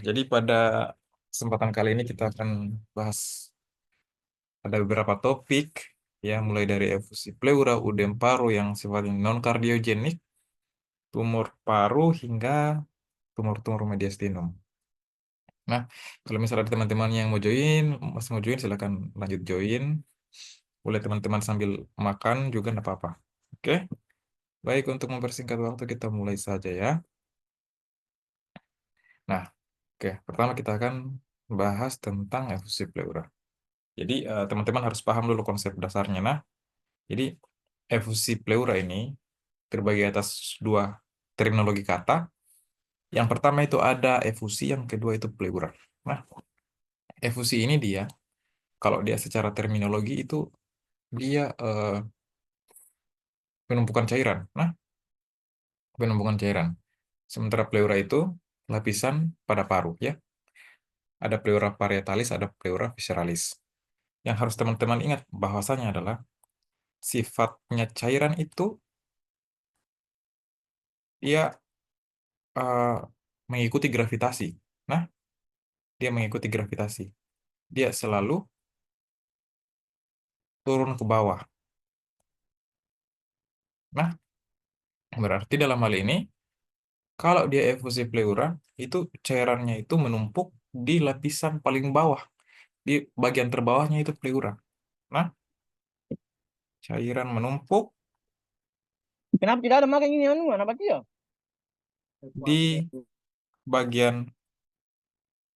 Jadi pada kesempatan kali ini kita akan bahas ada beberapa topik ya, mulai dari efusi pleura, udem paru yang sifatnya non kardiogenik, tumor paru hingga tumor-tumor mediastinum. Nah, kalau misalnya ada teman-teman yang mau join, masih mau join silakan lanjut join. Boleh teman-teman sambil makan juga nggak apa-apa. Oke, baik, untuk mempersingkat waktu kita mulai saja ya. Nah, oke, pertama kita akan bahas tentang efusi pleura. Jadi teman-teman harus paham dulu konsep dasarnya. Nah, jadi efusi pleura ini terbagi atas dua terminologi kata. Yang pertama itu ada efusi, yang kedua itu pleura. Nah, efusi ini dia, kalau dia secara terminologi itu dia penumpukan cairan. Nah, penumpukan cairan. Sementara pleura itu lapisan pada paru ya. Ada pleura parietalis, ada pleura visceralis. Yang harus teman-teman ingat bahwasanya adalah sifatnya cairan itu dia eh, mengikuti gravitasi. Nah, dia mengikuti gravitasi. Dia selalu turun ke bawah. Nah, berarti dalam hal ini, kalau dia efusi pleura, itu cairannya itu menumpuk di lapisan paling bawah. Di bagian terbawahnya itu pleura. Nah, cairan menumpuk Kenapa tidak ada makan ini anu apa dia? di bagian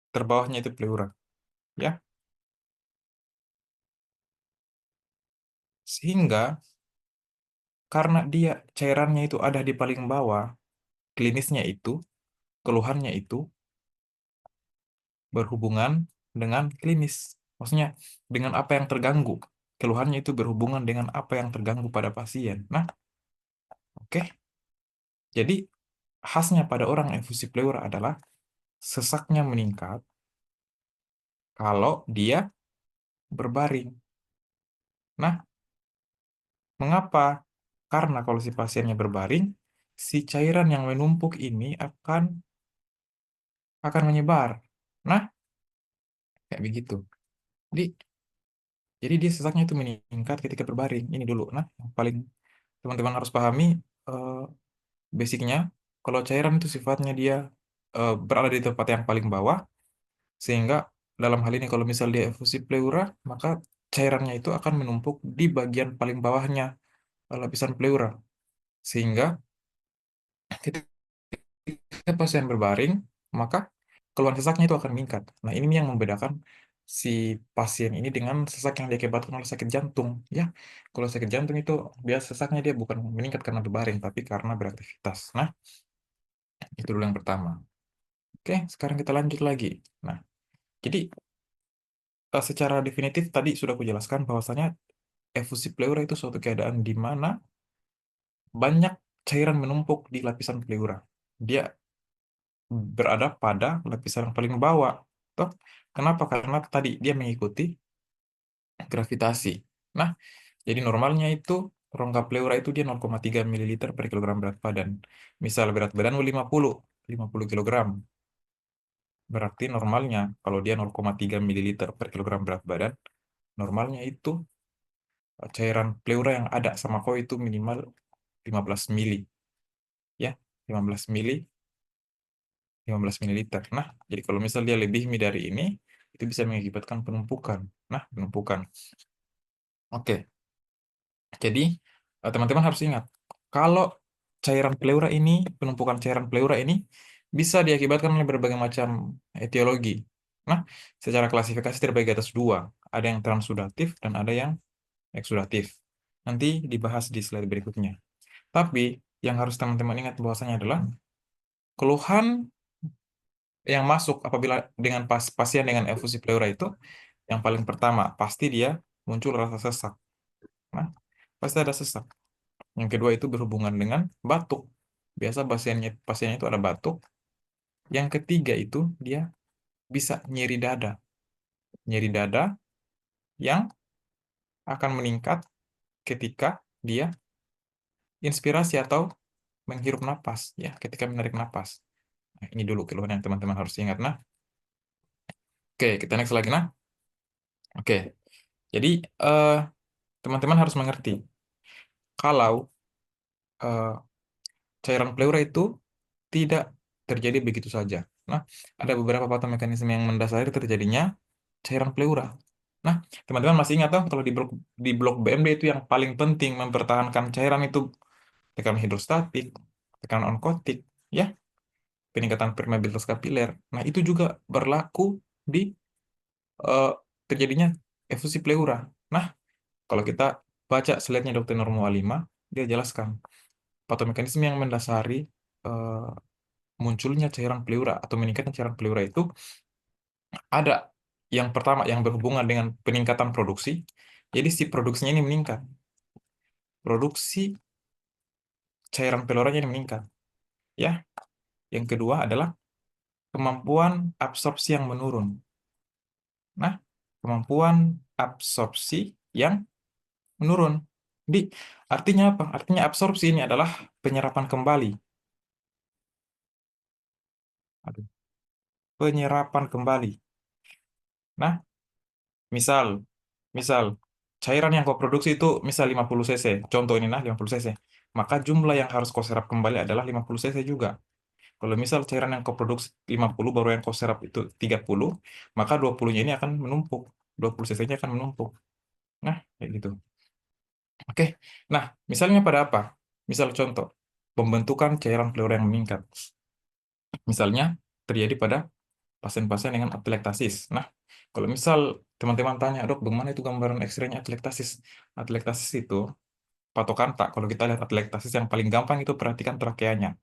terbawahnya itu pleura. Ya, sehingga karena dia cairannya itu ada di paling bawah, klinisnya itu, keluhannya itu berhubungan dengan klinis. Maksudnya dengan apa yang terganggu. Keluhannya itu berhubungan dengan apa yang terganggu pada pasien. Nah, oke. Jadi khasnya pada orang efusi pleura adalah sesaknya meningkat kalau dia berbaring. Nah, mengapa? Karena kalau si pasiennya berbaring, si cairan yang menumpuk ini akan menyebar. Nah, kayak begitu. Jadi Jadi dia sesaknya itu meningkat ketika berbaring. Ini dulu. Nah, yang paling teman-teman harus pahami eh, basicnya. Kalau cairan itu sifatnya dia berada di tempat yang paling bawah, sehingga dalam hal ini kalau misal dia efusi pleura, maka cairannya itu akan menumpuk di bagian paling bawahnya lapisan pleura. Sehingga ketika pasien berbaring, maka keluhan sesaknya itu akan meningkat. Nah, ini yang membedakan si pasien ini dengan sesak yang diakibatkan oleh sakit jantung. Ya, kalau sakit jantung itu biasa sesaknya dia bukan meningkat karena berbaring, tapi karena beraktivitas. Nah, itu dulu yang pertama. Oke, sekarang kita lanjut lagi. Nah, jadi secara definitif tadi sudah aku jelaskan bahwasanya efusi pleura itu suatu keadaan di mana banyak cairan menumpuk di lapisan pleura. Dia berada pada lapisan yang paling bawah. Toh, kenapa? Karena tadi dia mengikuti gravitasi. Nah, jadi normalnya itu rongga pleura itu dia 0,3 ml per kilogram berat badan. Misal berat badan 50 kilogram. Berarti normalnya kalau dia 0,3 ml per kilogram berat badan, normalnya itu cairan pleura yang ada sama kau itu minimal 15 mili. Ya, 15 mili, 15 mililiter. Nah, jadi kalau misal dia lebih dari ini, itu bisa mengakibatkan penumpukan. Nah, penumpukan. Oke, jadi teman-teman harus ingat, kalau cairan pleura ini, penumpukan cairan pleura ini bisa diakibatkan oleh berbagai macam etiologi. Nah, secara klasifikasi terbagi atas dua. Ada yang transudatif dan ada yang eksudatif. Nanti dibahas di slide berikutnya. Tapi yang harus teman-teman ingat bahwasanya adalah keluhan yang masuk apabila dengan pasien dengan efusi pleura itu, yang paling pertama pasti dia muncul rasa sesak. Nah, pasti ada sesak. Yang kedua itu berhubungan dengan batuk. Biasa pasiennya itu ada batuk. Yang ketiga itu dia bisa nyeri dada. Nyeri dada yang akan meningkat ketika dia inspirasi atau menghirup napas, ya, ketika menarik napas. Nah, ini dulu keluhan yang teman-teman harus ingat. Nah, Oke, kita next lagi, nah. Oke, jadi eh, teman-teman harus mengerti kalau eh, cairan pleura itu tidak terjadi begitu saja. Nah, ada beberapa patomekanisme yang mendasari terjadinya cairan pleura. Nah, teman-teman masih ingat dong kalau di blok BMD itu yang paling penting mempertahankan cairan itu tekanan hidrostatik, tekanan onkotik, ya, peningkatan permeabilitas kapiler. Nah, itu juga berlaku di eh, terjadinya efusi pleura. Nah, kalau kita baca slide-nya Dr. Normo A5, dia jelaskan patomekanisme yang mendasari eh, munculnya cairan pleura atau meningkatnya cairan pleura itu ada yang pertama yang berhubungan dengan peningkatan produksi. Jadi si produksinya ini meningkat. Produksi cairan pleuranya ini meningkat. Ya, yang kedua adalah kemampuan absorpsi yang menurun. Nah, kemampuan absorpsi yang menurun. Di artinya apa? Artinya absorpsi ini adalah penyerapan kembali. Aduh, penyerapan kembali. Nah, misal, misal cairan yang kau produksi itu misal 50 cc. Contoh ini nah 50 cc. Maka jumlah yang harus kau serap kembali adalah 50 cc juga. Kalau misal cairan yang kau produksi 50 baru yang kau serap itu 30, maka 20-nya ini akan menumpuk. 20 cc-nya akan menumpuk. Nah, kayak gitu. Oke. Nah, misalnya pada apa? Misal contoh, pembentukan cairan pleura yang meningkat. Misalnya terjadi pada pasien-pasien dengan atelektasis. Nah, kalau misal teman-teman tanya, dok, bagaimana itu gambaran X-ray-nya atelektasis? Atelektasis itu patokan tak. Kalau kita lihat atelektasis yang paling gampang itu perhatikan trakeanya.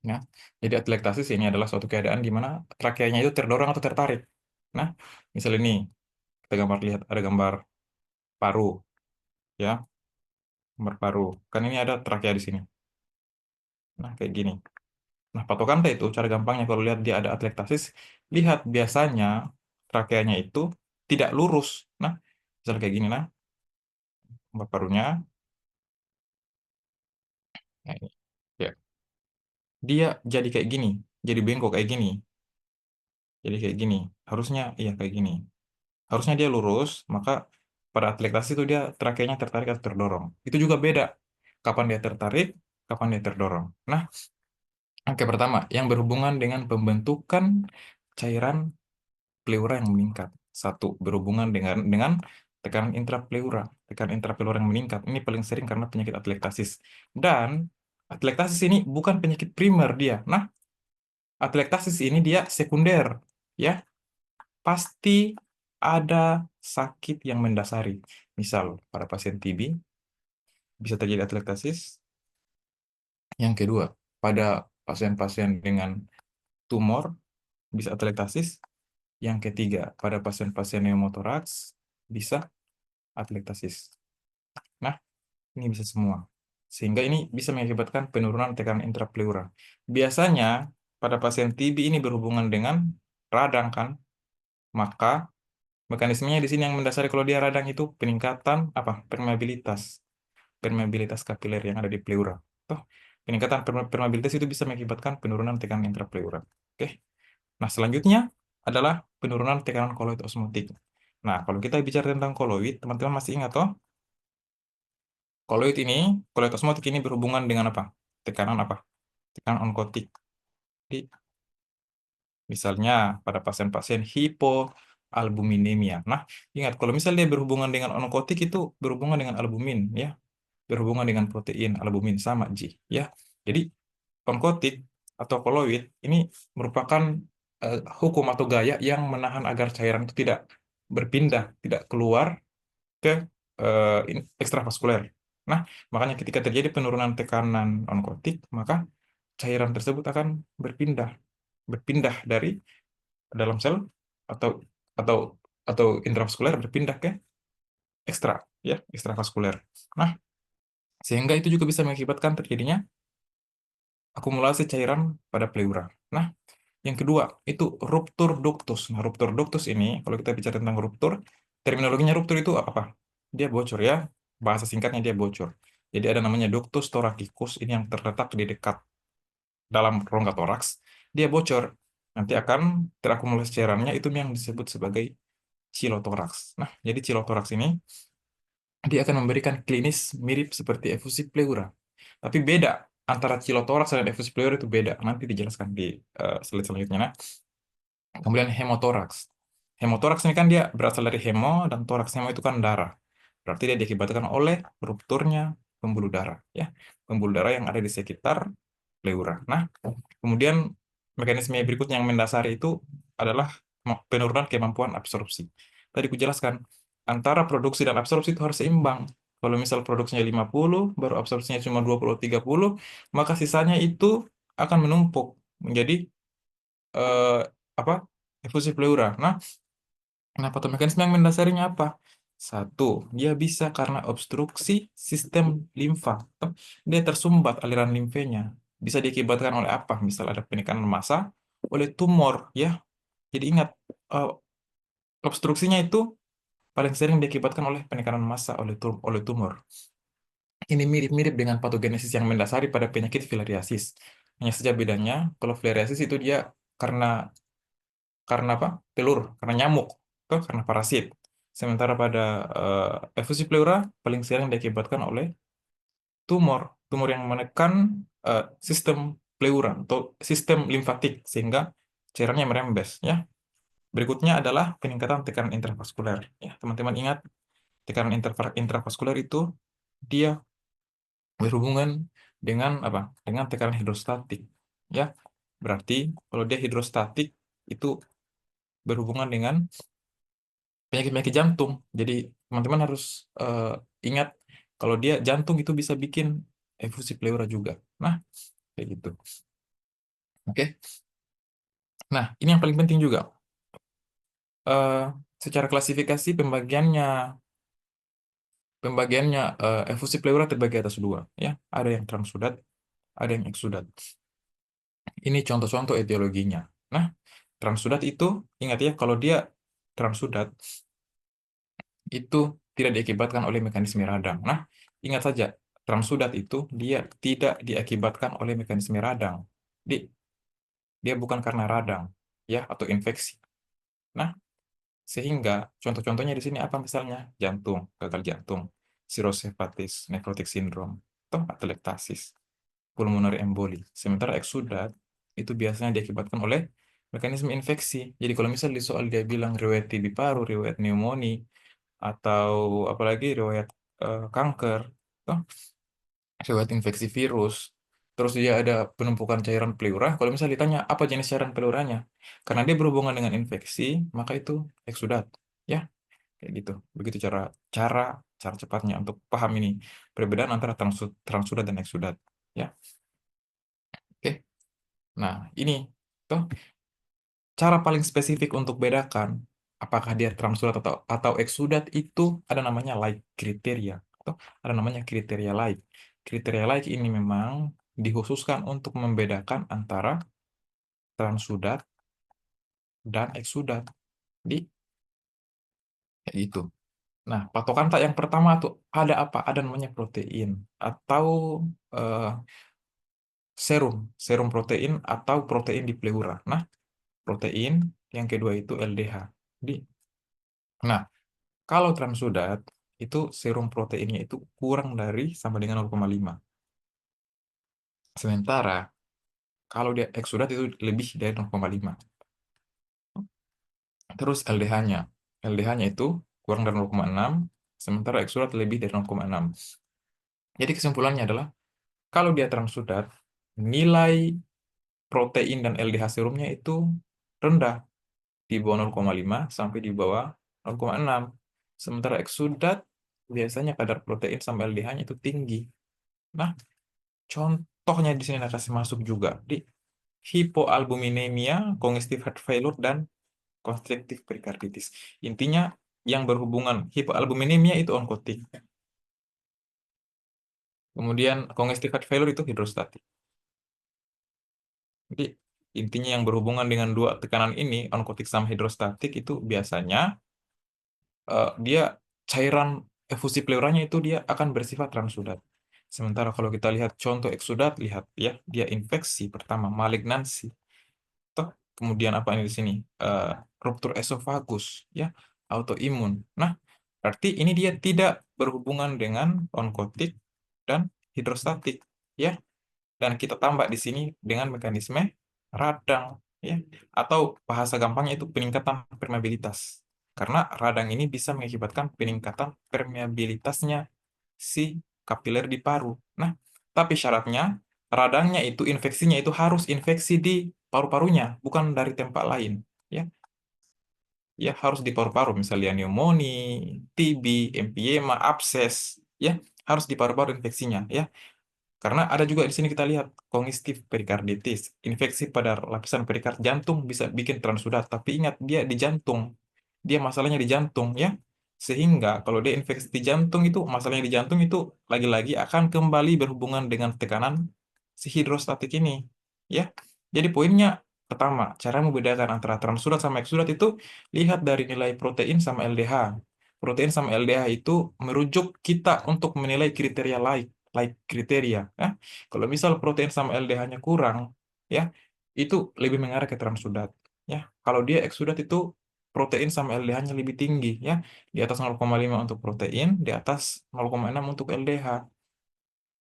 Ya, jadi atelektasis ini adalah suatu keadaan di mana trakeanya itu terdorong atau tertarik. Nah, misal ini kita lihat ada gambar paru, ya, gambar paru. Kan ini ada trakea di sini. Nah, kayak gini. Nah, patokan tak itu cara gampangnya kalau lihat dia ada atelektasis, lihat biasanya trakeanya itu tidak lurus. Nah, misal kayak gini, nah, gambar parunya, nah, ini. Ya, dia jadi kayak gini, jadi bengkok kayak gini, jadi kayak gini. Harusnya iya kayak gini. Harusnya dia lurus, maka pada atelektasis itu dia trakeanya tertarik atau terdorong. Itu juga beda. Kapan dia tertarik, kapan dia terdorong. Nah, angka pertama yang berhubungan dengan pembentukan cairan pleura yang meningkat. Satu, berhubungan dengan tekanan intrapleura. Tekanan intrapleura yang meningkat. Ini paling sering karena penyakit atelektasis. Dan atelektasis ini bukan penyakit primer dia. Nah, atelektasis ini dia sekunder. Ya, pasti ada sakit yang mendasari. Misal, pada pasien TB bisa terjadi atelektasis. Yang kedua, pada pasien-pasien dengan tumor bisa atelektasis. Yang ketiga, pada pasien-pasien pneumotoraks bisa atelektasis. Nah, ini bisa semua. Sehingga ini bisa mengakibatkan penurunan tekanan intrapleura. Biasanya, pada pasien TB ini berhubungan dengan radang kan, maka mekanismenya di sini yang mendasari kalau dia radang itu peningkatan apa? Permeabilitas kapiler yang ada di pleura. Toh, peningkatan permeabilitas itu bisa mengakibatkan penurunan tekanan intrapleura. Oke. Nah, selanjutnya adalah penurunan tekanan koloid osmotik. Nah, kalau kita bicara tentang koloid, teman-teman masih ingat toh? Koloid ini, koloid osmotik ini berhubungan dengan apa? Tekanan apa? Tekanan onkotik. Jadi, misalnya pada pasien-pasien hipoalbuminemia. Nah, ingat kalau misalnya dia berhubungan dengan onkotik itu berhubungan dengan albumin ya, berhubungan dengan protein albumin sama G ya. Jadi onkotik atau koloid ini merupakan hukum atau gaya yang menahan agar cairan itu tidak berpindah, tidak keluar ke ekstravaskuler. Nah, makanya ketika terjadi penurunan tekanan onkotik, maka cairan tersebut akan berpindah, berpindah dari dalam sel atau atau atau intravaskuler berpindah ke ekstra, ya, ekstravaskuler. Nah, sehingga itu juga bisa mengakibatkan terjadinya akumulasi cairan pada pleura. Nah, yang kedua itu ruptur ductus. Nah, ruptur ductus ini, kalau kita bicara tentang ruptur, terminologinya ruptur itu apa? Dia bocor ya, bahasa singkatnya dia bocor. Jadi ada namanya ductus thoracicus ini yang terletak di dekat dalam rongga toraks, dia bocor. nanti akan terakumulasi cairannya, itu yang disebut sebagai chilotoraks. Nah, jadi chilotoraks ini dia akan memberikan klinis mirip seperti efusi pleura. Tapi beda antara chilotoraks dan efusi pleura itu beda. Nanti dijelaskan di slide selanjutnya. Nah, kemudian hemotoraks. Hemotoraks ini kan dia berasal dari hemo, dan toraks. Hemo itu kan darah. Berarti dia diakibatkan oleh rupturnya pembuluh darah, ya. Pembuluh darah yang ada di sekitar pleura. Nah, kemudian mekanisme berikutnya yang mendasari itu adalah penurunan kemampuan absorpsi. Tadi aku jelaskan, antara produksi dan absorpsi itu harus seimbang. Kalau misal produksinya 50, baru absorpsinya cuma 20-30, maka sisanya itu akan menumpuk menjadi eh, apa? Efusi pleura. Nah, mekanisme yang mendasarinya apa? Satu, dia bisa karena obstruksi sistem limfa. Dia tersumbat aliran limfenya. Bisa diakibatkan oleh apa? Misal ada penekanan massa, oleh tumor, ya. Jadi ingat, eh, obstruksinya itu paling sering diakibatkan oleh penekanan massa, oleh tumor. Ini mirip-mirip dengan patogenesis yang mendasari pada penyakit filariasis. Hanya saja bedanya, kalau filariasis itu dia karena karena apa? Telur, karena nyamuk, atau karena parasit. Sementara pada efusi pleura paling sering diakibatkan oleh tumor, tumor yang menekan sistem pleura atau sistem limfatik sehingga cairannya merembes, ya. Berikutnya adalah peningkatan tekanan intravaskuler. Ya, teman-teman ingat, tekanan intravaskuler itu dia berhubungan dengan apa? Dengan tekanan hidrostatik, ya. Berarti kalau dia hidrostatik itu berhubungan dengan penyakit-penyakit jantung. Jadi teman-teman harus ingat kalau dia jantung itu bisa bikin efusi pleura juga. Nah, kayak gitu. Oke. Nah, ini yang paling penting juga. Eh, Secara klasifikasi pembagiannya efusi pleura terbagi atas dua, ya. Ada yang transudat, ada yang eksudat. Ini contoh-contoh etiologinya. Nah, transudat itu ingat ya, kalau dia transudat itu tidak diakibatkan oleh mekanisme radang. Nah, ingat saja, transudat itu dia tidak diakibatkan oleh mekanisme radang. Dia bukan karena radang, ya, atau infeksi. Nah, sehingga contoh-contohnya di sini apa misalnya? Jantung, gagal jantung, cirrhosis hepatis, nephrotic syndrome, atau atelektasis, pulmonary emboli. Sementara eksudat itu biasanya diakibatkan oleh mekanisme infeksi. Jadi kalau misalnya di soal dia bilang riwayat TB paru, riwayat pneumonia, atau apalagi riwayat kanker, toh, riwayat infeksi virus, terus dia ada penumpukan cairan pleura. Kalau misalnya ditanya apa jenis cairan pleuranya, karena dia berhubungan dengan infeksi, maka itu eksudat, ya, kayak gitu. Begitu cara cara cara cepatnya untuk paham ini perbedaan antara transudat dan eksudat, ya. Oke. Nah, ini tuh cara paling spesifik untuk bedakan apakah dia transudat atau eksudat itu ada namanya Light kriteria, atau ada namanya kriteria Light. Kriteria Light ini memang dikhususkan untuk membedakan antara transudat dan eksudat. Di kayak gitu. Nah, patokan tak yang pertama tuh ada apa? Ada namanya protein atau eh, serum protein atau protein di pleura. Nah, protein yang kedua itu LDH. Di Nah, kalau transudat, itu serum proteinnya itu kurang dari sama dengan 0,5. Sementara kalau dia eksudat itu lebih dari 0,5. Terus LDH-nya. LDH-nya itu kurang dari 0,6, sementara eksudat lebih dari 0,6. Jadi kesimpulannya adalah, kalau dia transudat, nilai protein dan LDH serumnya itu rendah, di bawah 0,5 sampai di bawah 0,6. Sementara eksudat, biasanya kadar protein sama LDH-nya itu tinggi. Nah, contohnya di sini saya kasih masuk juga di hipoalbuminemia, congestive heart failure, dan constrictive pericarditis. Intinya yang berhubungan hipoalbuminemia itu onkotik. Kemudian congestive heart failure itu hidrostatik. Jadi intinya yang berhubungan dengan dua tekanan ini, onkotik sama hidrostatik, itu biasanya dia cairan efusi pleuranya itu dia akan bersifat transudat. Sementara kalau kita lihat contoh eksudat, lihat ya, dia infeksi pertama, malignansi. Toh kemudian apa ini di sini? Ruptur esofagus, ya, autoimun. Nah, berarti ini dia tidak berhubungan dengan onkotik dan hidrostatik, ya. Dan kita tambah di sini dengan mekanisme radang, ya, atau bahasa gampangnya itu peningkatan permeabilitas. Karena radang ini bisa mengakibatkan peningkatan permeabilitasnya si kapiler di paru. Nah, tapi syaratnya radangnya itu infeksinya itu harus infeksi di paru-parunya, bukan dari tempat lain. Ya, ya harus di paru-paru, misalnya pneumonia, TB, emphysema, abses, ya harus di paru-paru infeksinya, ya. Karena ada juga di sini kita lihat kongestif perikarditis, infeksi pada lapisan perikard jantung bisa bikin transudat, tapi ingat dia di jantung, dia masalahnya di jantung, ya. Sehingga kalau dia infeksi di jantung itu masalahnya di jantung itu lagi-lagi akan kembali berhubungan dengan tekanan si hidrostatik ini, ya. Jadi poinnya pertama, cara membedakan antara transudat sama eksudat itu lihat dari nilai protein sama LDH. Protein sama LDH itu merujuk kita untuk menilai kriteria like kriteria, ya. Kalau misal protein sama LDH-nya kurang, ya, itu lebih mengarah ke transudat, ya. Kalau dia eksudat itu protein sama LDH-nya lebih tinggi, ya. Di atas 0,5 untuk protein, di atas 0,6 untuk LDH.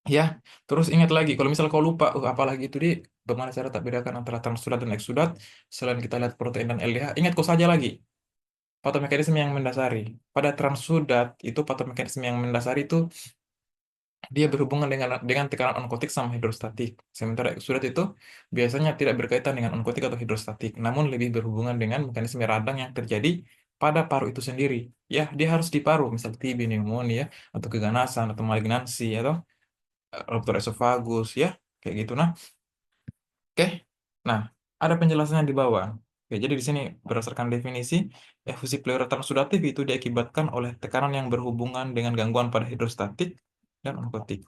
Ya, terus ingat lagi, kalau misal kau lupa, apalagi itu di bagaimana cara tak bedakan antara transudat dan eksudat, selain kita lihat protein dan LDH, ingat kau saja lagi, patomekanisme yang mendasari. Pada transudat, itu patomekanisme yang mendasari itu dia berhubungan dengan tekanan onkotik sama hidrostatik. Sementara eksudat itu biasanya tidak berkaitan dengan onkotik atau hidrostatik, namun lebih berhubungan dengan mekanisme radang yang terjadi pada paru itu sendiri. Ya, dia harus di paru, misal TB, pneumonia, atau keganasan, atau malignansi, atau ruptur esofagus, ya, kayak gitu. Nah, oke. Nah, ada penjelasannya di bawah. Oke, jadi di sini berdasarkan definisi, efusi pleura transudatif itu diakibatkan oleh tekanan yang berhubungan dengan gangguan pada hidrostatik dan onkotik.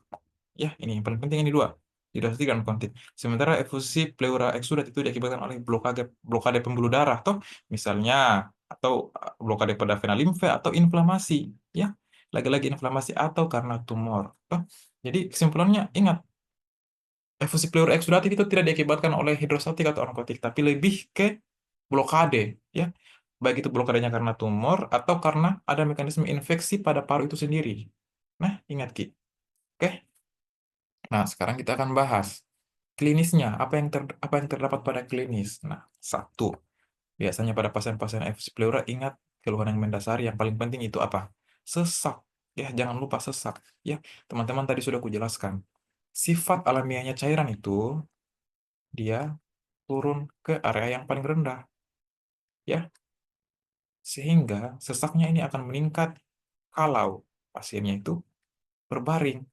Ya, ini yang paling penting ini dua, hidrostatik dan onkotik. Sementara efusi pleura eksudat itu diakibatkan oleh blokade blokade pembuluh darah, toh, misalnya, atau blokade pada vena limfe atau inflamasi, ya. Lagi-lagi inflamasi atau karena tumor, toh. Jadi kesimpulannya ingat, efusi pleura eksudatif itu tidak diakibatkan oleh hidrostatik atau narkotik, tapi lebih ke blokade, ya. Baik itu blokadenya karena tumor atau karena ada mekanisme infeksi pada paru itu sendiri. Nah, ingat Ki. Oke. Nah, sekarang kita akan bahas klinisnya, apa yang terdapat pada klinis. Nah, satu, biasanya pada pasien-pasien efusi pleura ingat keluhan yang mendasari yang paling penting itu apa? Sesak. Ya, jangan lupa sesak. Ya, teman-teman tadi sudah kujelaskan. Sifat alamiahnya cairan itu dia turun ke area yang paling rendah, ya, sehingga sesaknya ini akan meningkat kalau pasiennya itu berbaring.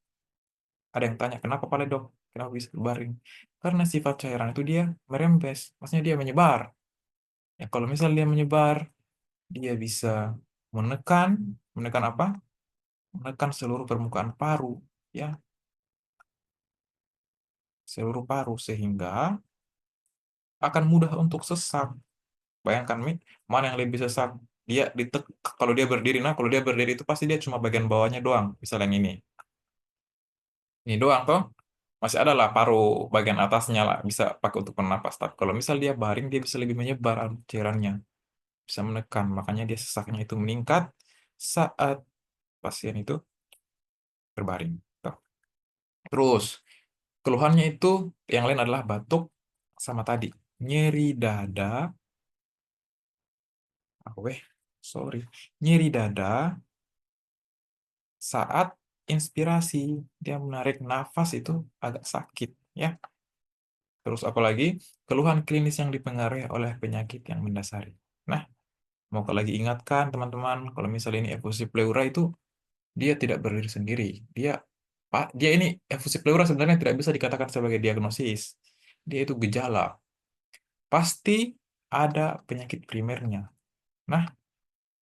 Ada yang tanya, kenapa Pak Dok? Kenapa bisa berbaring? Karena sifat cairan itu dia merembes, maksudnya dia menyebar. Ya, kalau misal dia menyebar, dia bisa menekan, menekan apa? Menekan seluruh permukaan paru, ya, seluruh paru, sehingga akan mudah untuk sesak. Bayangkan Mi, mana yang lebih sesak? Dia ditek kalau dia berdiri. Nah, kalau dia berdiri itu pasti dia cuma bagian bawahnya doang. Misalnya yang ini. Ini doang toh. Masih ada lah paru bagian atasnya lah bisa pakai untuk bernapas. Tapi kalau misal dia baring dia bisa lebih menyebar cairannya. Bisa menekan. Makanya dia sesaknya itu meningkat saat pasien itu berbaring. Tuh. Terus keluhannya itu yang lain adalah batuk sama tadi nyeri dada. Sorry. Nyeri dada saat inspirasi, dia menarik nafas itu agak sakit, ya. Terus apalagi keluhan klinis yang dipengaruhi oleh penyakit yang mendasari. Nah, mau lagi ingatkan teman-teman, kalau misalnya ini efusi pleura itu dia tidak berdiri sendiri. Dia ini efusi pleura sebenarnya tidak bisa dikatakan sebagai diagnosis. Dia itu gejala. Pasti ada penyakit primernya. Nah,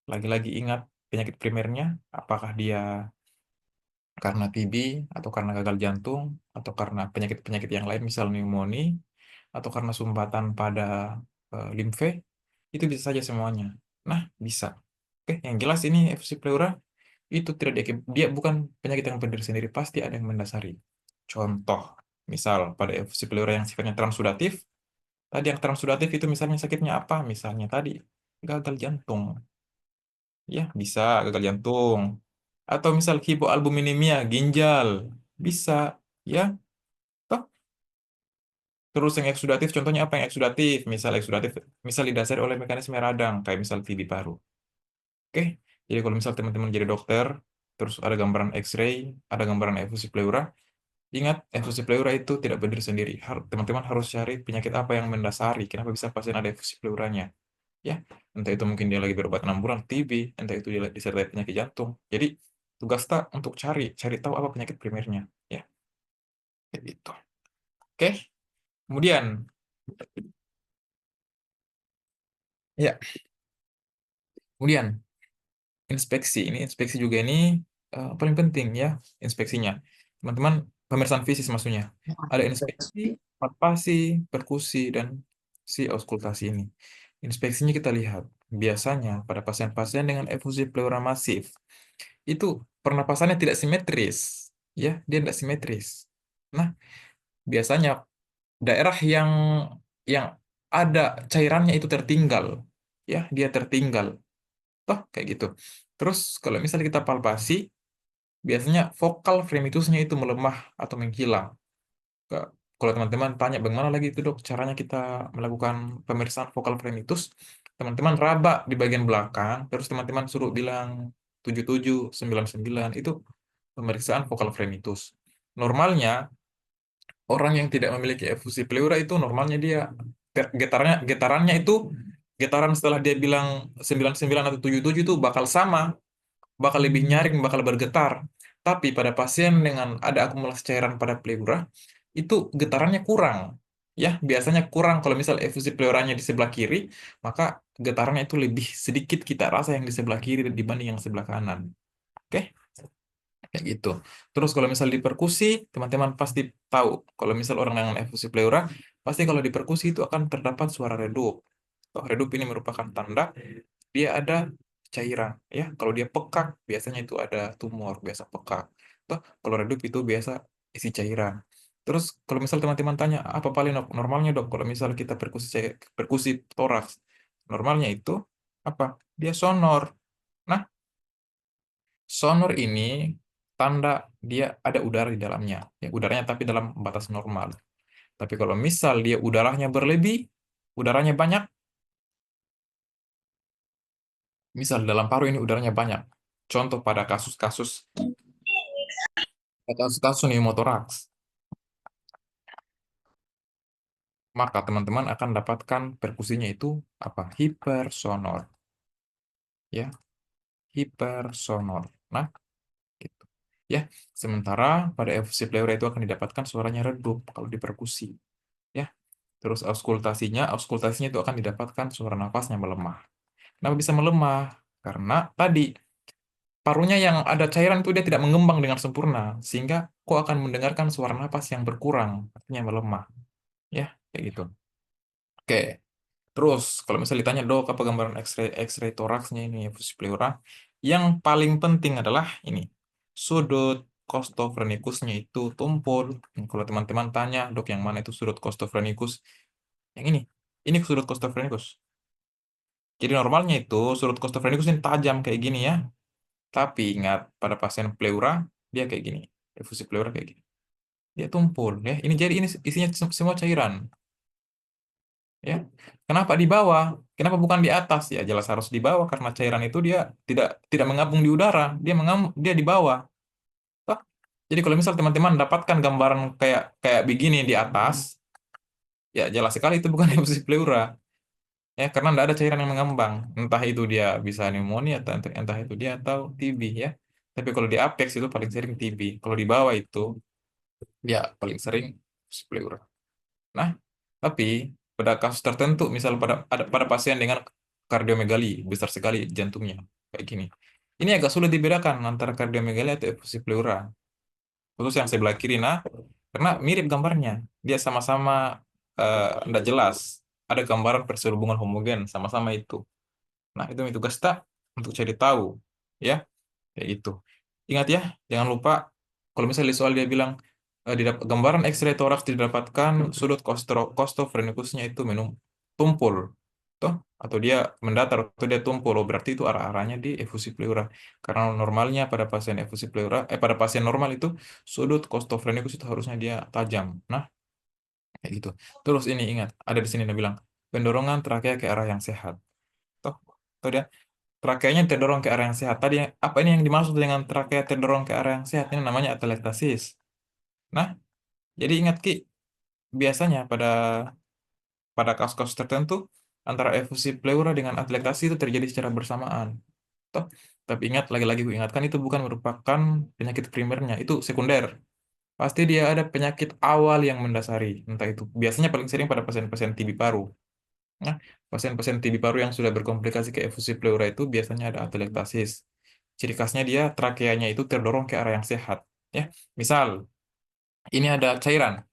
lagi-lagi ingat penyakit primernya, apakah dia karena TB, atau karena gagal jantung, atau karena penyakit-penyakit yang lain, misal pneumonia, atau karena sumbatan pada limfe, itu bisa saja semuanya. Nah, bisa. Oke, yang jelas ini efusi pleura itu tidak dia bukan penyakit yang berdiri sendiri, pasti ada yang mendasari. Contoh, misal pada efusi pleura yang sifatnya transudatif, Tadi yang transudatif itu misalnya sakitnya apa? Misalnya tadi gagal jantung. Ya, bisa gagal jantung. Atau misal hipoalbuminemia, ginjal. Bisa. Ya, toh. Terus yang eksudatif, contohnya apa yang eksudatif? Misal didasari oleh mekanisme radang, kayak misal TB paru. Oke, jadi kalau misal teman-teman jadi dokter, terus ada gambaran X-ray, ada gambaran efusi pleura, ingat, efusi pleura itu tidak berdiri sendiri. Teman-teman harus cari penyakit apa yang mendasari, kenapa bisa pasien ada efusi pleuranya. Ya, entah itu mungkin dia lagi berobat 6 bulan TB, entah itu dia disertai penyakit jantung. Jadi, tugas kita untuk cari tahu apa penyakit primernya. Ya, kayak gitu. Oke, kemudian, ya, kemudian inspeksi juga ini paling penting ya inspeksinya. Teman-teman, pemeriksaan fisik maksudnya. Ada inspeksi, palpasi, perkusi, dan si auskultasi ini. Inspeksinya kita lihat. Biasanya pada pasien-pasien dengan efusi pleura masif itu pernapasannya tidak simetris, ya, dia tidak simetris. Nah, biasanya daerah yang ada cairannya itu tertinggal, ya, dia tertinggal. Toh kayak gitu. Terus kalau misalnya kita palpasi, biasanya vokal fremitusnya itu melemah atau menghilang. Ke- Kalau teman-teman tanya bagaimana lagi itu dok caranya kita melakukan pemeriksaan vokal fremitus, teman-teman raba di bagian belakang, terus teman-teman suruh bilang 77, 99 itu pemeriksaan vokal fremitus. Normalnya orang yang tidak memiliki efusi pleura itu normalnya dia getarannya itu getaran setelah dia bilang 99 atau 77 itu bakal sama, bakal lebih nyaring, bakal bergetar. Tapi pada pasien dengan ada akumulasi cairan pada pleura, itu getarannya kurang. Ya, biasanya kurang kalau misal efusi pleuranya di sebelah kiri, maka getarannya itu lebih sedikit kita rasa yang di sebelah kiri dibanding yang sebelah kanan. Oke, kayak gitu. Terus kalau misal di perkusi, teman-teman pasti tahu. Kalau misal orang dengan efusi pleura, pasti kalau di perkusi itu akan terdapat suara redup. Redup ini merupakan tanda dia ada cairan ya. Kalau dia pekak biasanya itu ada tumor, biasa pekak. Kalau redup itu biasa isi cairan. Terus kalau misal teman-teman tanya apa paling normalnya dok kalau misal kita perkusi toraks, normalnya itu apa, dia sonor. Nah, sonor ini tanda dia ada udara di dalamnya, ya udaranya tapi dalam batas normal. Tapi kalau misal dia udaranya berlebih, udaranya banyak, misal dalam paru ini udaranya banyak. Contoh pada kasus-kasus pneumotoraks, maka teman-teman akan dapatkan perkusinya itu apa? Hipersonor, ya, hipersonor. Nah, gitu. Ya, sementara pada efusi pleura itu akan didapatkan suaranya redup kalau di perkusi, ya. Terus auskultasinya itu akan didapatkan suara nafasnya melemah. Kenapa bisa melemah? Karena tadi parunya yang ada cairan itu dia tidak mengembang dengan sempurna, sehingga kok akan mendengarkan suara napas yang berkurang, artinya melemah. Ya, kayak gitu. Oke. Terus, kalau misalnya ditanya, dok, apa gambaran X-ray toraksnya ini, fusi pleura, yang paling penting adalah ini, sudut costophrenikusnya itu tumpul. Kalau teman-teman tanya, dok, yang mana itu sudut costophrenikus? Yang ini sudut costophrenikus. Jadi normalnya itu sudut costophrenikus ini tajam kayak gini ya, tapi ingat, pada pasien pleura, dia kayak gini, efusi pleura kayak gini. Dia tumpul, ya. Ini isinya semua cairan. Ya, kenapa di bawah? Kenapa bukan di atas? Ya jelas harus di bawah karena cairan itu dia tidak tidak mengapung di udara, dia di bawah. Toh, jadi kalau misal teman-teman dapatkan gambaran kayak kayak begini di atas, ya jelas sekali itu bukan efusi pleura, ya karena tidak ada cairan yang mengambang. Entah itu dia bisa pneumonia, atau entah itu dia atau TB, ya. Tapi kalau di apex itu paling sering TB. Kalau di bawah itu dia paling sering efusi pleura. Nah, tapi pada kasus tertentu, misal pada pasien dengan kardiomegali, besar sekali jantungnya, kayak gini. Ini agak sulit dibedakan antara kardiomegali atau efusi pleura, khusus yang sebelah kiri. Nah, karena mirip gambarnya, dia sama-sama tidak jelas. Ada gambaran perselubungan homogen, sama-sama itu. Nah, itu tugas kita untuk cari tahu, ya, kayak itu. Ingat ya, jangan lupa kalau misalnya di soal dia bilang gambaran X-ray toraks didapatkan sudut costophrenikusnya itu tumpul, toh, atau dia mendatar, atau dia tumpul, oh, berarti itu arah-arahnya di efusi pleura. Karena normalnya pada pasien efusi pleura, pada pasien normal itu sudut costophrenikus itu harusnya dia tajam. Nah, kayak gitu. Terus ini ingat, ada di sini dia bilang pendorongan trakea ke arah yang sehat. Toh, toh dia trakeanya terdorong ke arah yang sehat. Tadi apa ini yang dimaksud dengan trakea terdorong ke arah yang sehat? Ini namanya atelektasis. Nah, jadi ingat Ki, biasanya pada kasus-kasus tertentu antara efusi pleura dengan atelektasi itu terjadi secara bersamaan. Toh, tapi ingat lagi-lagi gue ingatkan itu bukan merupakan penyakit primernya, itu sekunder. Pasti dia ada penyakit awal yang mendasari. Entah itu biasanya paling sering pada pasien-pasien TB paru. Nah, pasien-pasien TB paru yang sudah berkomplikasi ke efusi pleura itu biasanya ada atelektasis. Ciri khasnya dia trakeanya itu terdorong ke arah yang sehat. Ya, misal ini ada cairan.